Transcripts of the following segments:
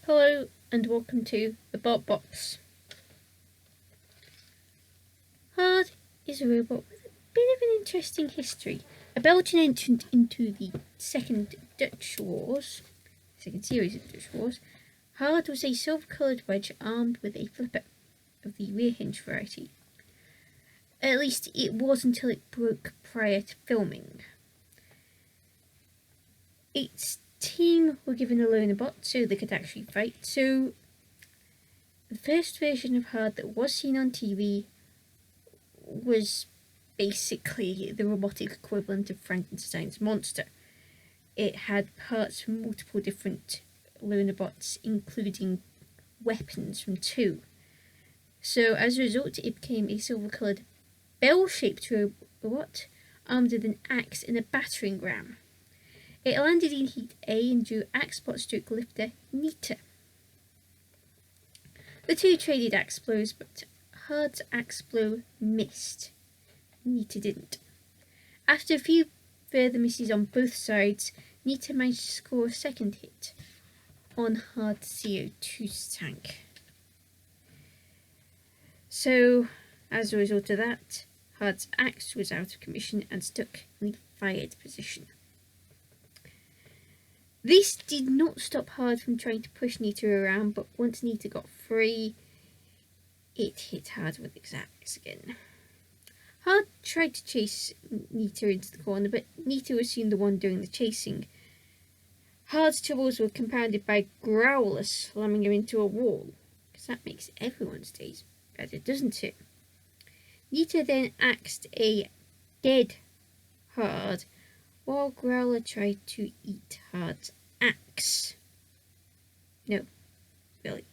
Hello and welcome to the Bot Box. Hard is a robot with a bit of an interesting history. A Belgian entrant into the second series of Dutch Wars, Hard was a silver-coloured wedge armed with a flipper of the rear hinge variety. At least it was until it broke prior to filming. Its team were given a loaner bot so they could actually fight. So the first version of Hard that was seen on TV was basically the robotic equivalent of Frankenstein's monster. It had parts from multiple different loaner bots, including weapons from two. So as a result, it became a silver-coloured bell-shaped robot armed with an axe and a battering ram. It landed in Heat A and drew axe-bot stroke lifter Nita. The two traded axe blows, but Hard's axe blow missed. Nita didn't. After a few further misses on both sides, Nita managed to score a second hit on Hard's CO2 tank. So, as a result of that, Hard's axe was out of commission and stuck in the fired position. This did not stop Hard from trying to push Nita around, but once Nita got free, it hit Hard with its axe again. Hard tried to chase Nita into the corner, but Nita was soon the one doing the chasing. Hard's troubles were compounded by Growler slamming him into a wall, because that makes everyone's days better, doesn't it? Nita then axed a dead Hard, while Growler tried to eat Hard's axe. No, really.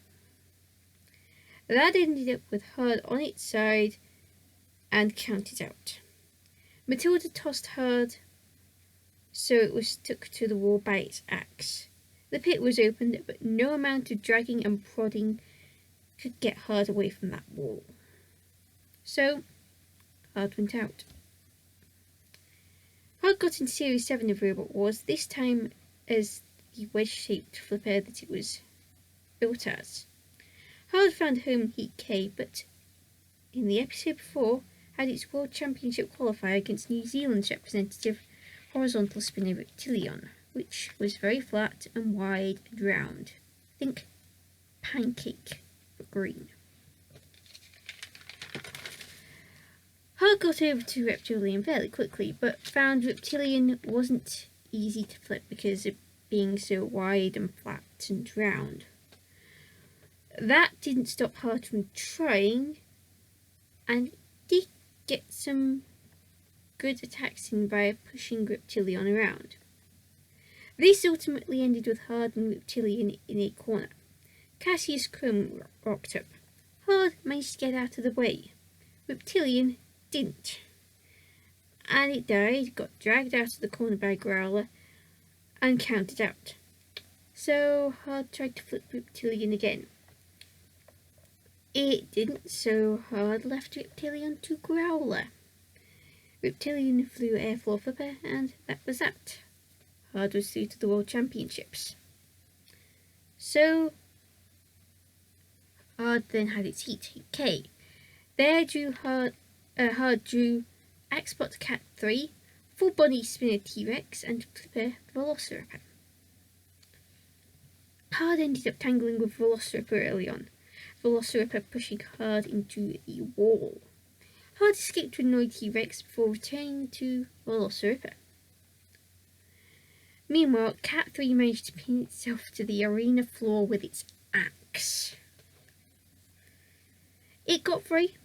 That ended up with Hard on its side and counted out. Matilda tossed Hard so it was stuck to the wall by its axe. The pit was opened, but no amount of dragging and prodding could get Hard away from that wall. So, Hard went out. Hard got into Series 7 of Robot Wars, this time as the wedge-shaped flipper that it was built as. Hard found home in Heat K, but in the episode before, had its World Championship qualifier against New Zealand's representative horizontal spinner Reptilion, which was very flat and wide and round. Think pancake, but green. Hard got over to Reptilion fairly quickly, but found Reptilion wasn't easy to flip because of being so wide and flat and round. That didn't stop Hard from trying, and did get some good attacks in by pushing Reptilion around. This ultimately ended with Hard and Reptilion in a corner. Cassius Chrome rocked up. Hard managed to get out of the way. Reptilion didn't. And it died, got dragged out of the corner by Growler, and counted out. So Hard tried to flip Reptilion again. It didn't, so Hard left Reptilion to Growler. Reptilion flew airfloor flipper, and that was that. Hard was through to the World Championships. So Hard then had its Heat K. There Hard drew Axebot Cat 3, Full Body Spinner T-Rex, and Flipper Velociraptor. Hard ended up tangling with Velociraptor early on, Velociraptor pushing Hard into the wall. Hard escaped to annoy T-Rex before returning to Velociraptor. Meanwhile, Cat 3 managed to pin itself to the arena floor with its axe. It got free.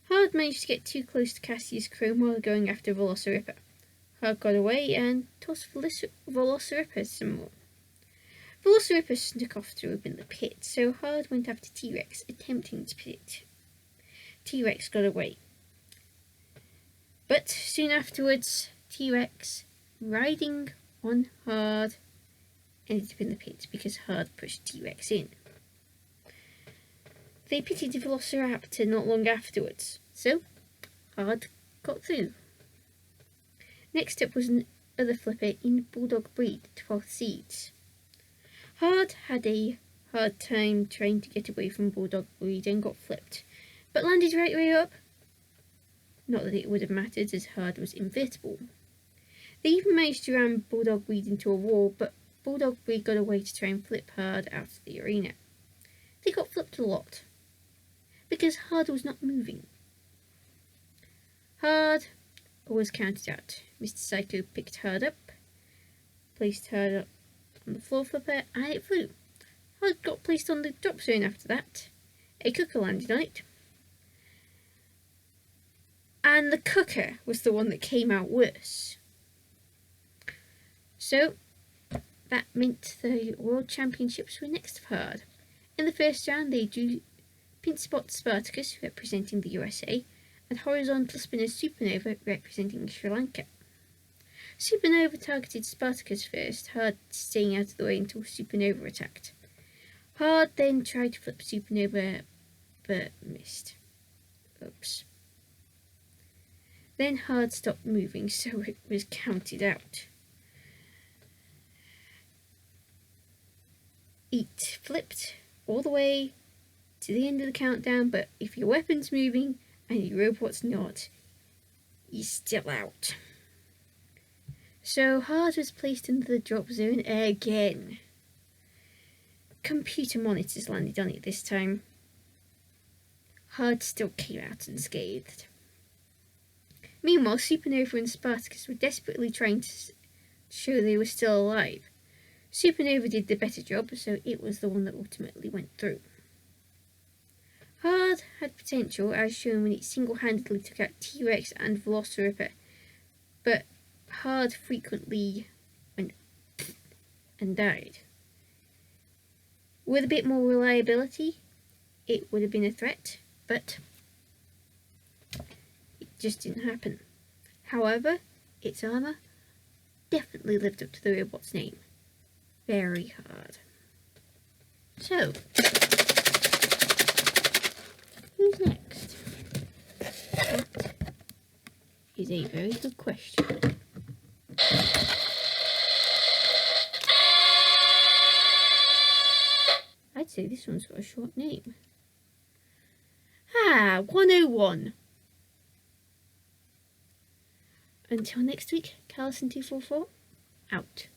Hard managed to get too close to Cassius Chrome while going after Velociraptor. Hard got away and tossed Velociraptor some more. Velociraptor snuck off to open the pit, so Hard went after T-Rex, attempting to pit. T-Rex got away. But soon afterwards, T-Rex, riding on Hard, ended up in the pit because Hard pushed T-Rex in. They pitted Velociraptor not long afterwards, so Hard got through. Next up was another flipper in Bulldog breed, 12 seeds. Hard had a hard time trying to get away from Bulldog Breed and got flipped, but landed right way up. Not that it would have mattered, as Hard was invincible. They even managed to ram Bulldog Breed into a wall, but Bulldog Breed got away to try and flip Hard out of the arena. They got flipped a lot, because Hard was not moving. Hard was counted out. Mr. Psycho picked Hard up, placed Hard up on the floor flipper, and it flew. Hard got placed on the drop zone after that. A cooker landed on it. And the cooker was the one that came out worse. So, that meant the World Championships were next for Hard. In the first round, they drew Pink Spot Spartacus, representing the USA, and Horizontal Spinner Supernova, representing Sri Lanka. Supernova targeted Spartacus first, Hard staying out of the way until Supernova attacked. Hard then tried to flip Supernova, but missed. Oops. Then Hard stopped moving, so it was counted out. It flipped all the way to the end of the countdown, but if your weapon's moving and your robot's not, you're still out. So Hard was placed into the drop zone again. Computer monitors landed on it this time. Hard still came out unscathed. Meanwhile, Supernova and Spartacus were desperately trying to show they were still alive. Supernova did the better job, so it was the one that ultimately went through. Hard had potential, as shown when it single-handedly took out T-Rex and Velociraptor, but Hard frequently went and died. With a bit more reliability, it would have been a threat, but it just didn't happen. However, its armour definitely lived up to the robot's name. Very Hard. So, who's next? That is a very good question. I'd say this one's got a short name. 101. Until next week, Callison244, out.